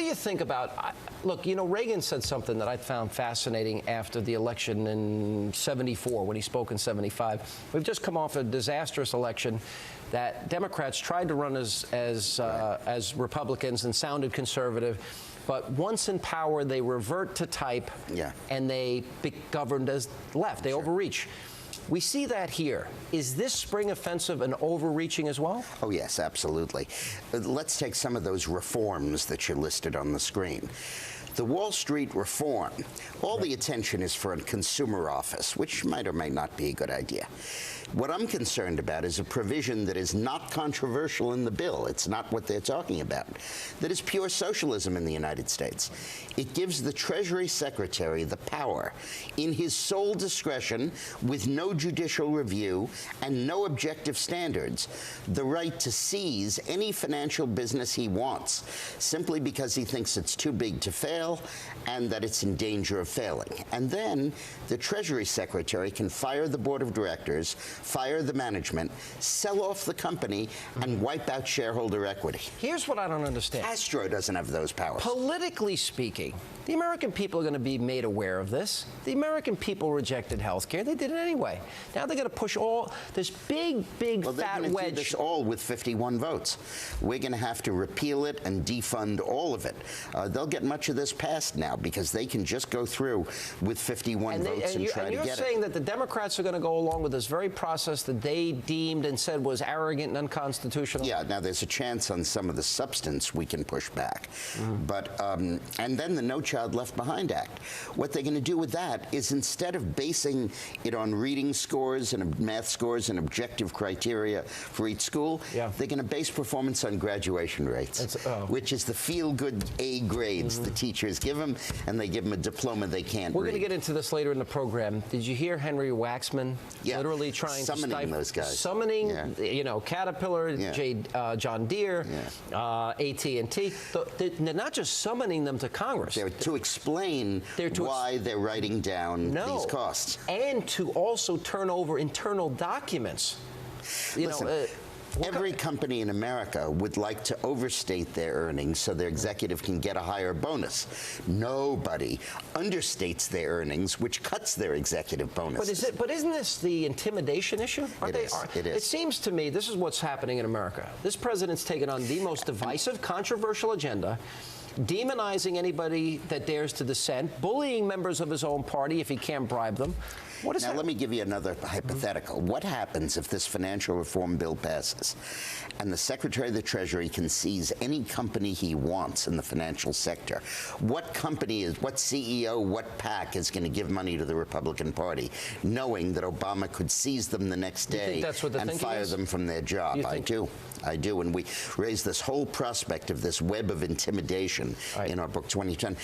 do you think about, look, you know, Reagan said something that I found fascinating after the election in '74, when he spoke in '75. We've just come off a disastrous election that Democrats tried to run as Republicans and sounded conservative. But once in power, they revert to type, and they be governed as left. They overreach. We see that here. Is this spring offensive an overreaching as well? Oh, yes, absolutely. Let's take some of those reforms that you listed on the screen. The Wall Street reform, all the attention is for a consumer office, which might or might not be a good idea. What I'm concerned about is a provision that is not controversial in the bill. It's not what they're talking about. That is pure socialism in the United States. It gives the Treasury Secretary the power, in his sole discretion, with no judicial review and no objective standards, the right to seize any financial business he wants, simply because he thinks it's too big to fail and that it's in danger of failing. And then the Treasury Secretary can fire the board of directors, fire the management, sell off the company, and wipe out shareholder equity. Here's what I don't understand. Castro doesn't have those powers. Politically speaking, the American people are going to be made aware of this. The American people rejected health care. They did it anyway. Now they're going to push all this big fat wedge. Well, they're going to do this all with 51 votes. We're going to have to repeal it and defund all of it. They'll get much of this passed now because they can just go through with 51 votes and try to get it. And you're saying that the Democrats are going to go along with this very process that they deemed and said was arrogant and unconstitutional? Yeah, now there's a chance on some of the substance we can push back. But, and then the No Child Left Behind Act. What they're going to do with that is, instead of basing it on reading scores and math scores and objective criteria for each school, they're going to base performance on graduation rates, which is the feel-good A grades the teachers give them, and they give them a diploma they can't read. We're going to get into this later in the program. Did you hear Henry Waxman literally trying summoning to stifle those guys? Summoning, you know, Caterpillar, John Deere, AT&T. They're not just summoning them to Congress. They're to explain why they're writing down these costs. And to also turn over internal documents. Listen, every company in America would like to overstate their earnings so their executive can get a higher bonus. Nobody understates their earnings, which cuts their executive bonuses. But isn't this the intimidation issue? It is. It seems to me this is what's happening in America. This president's taken on the most divisive, controversial agenda, demonizing anybody that dares to dissent, bullying members of his own party if he can't bribe them. Now, let me give you another hypothetical. What happens if this financial reform bill passes and the Secretary of the Treasury can seize any company he wants in the financial sector? What company what CEO, what PAC is going to give money to the Republican Party, knowing that Obama could seize them the next day and fire them from their job? I do. And we raise this whole prospect of this web of intimidation in our book 2010.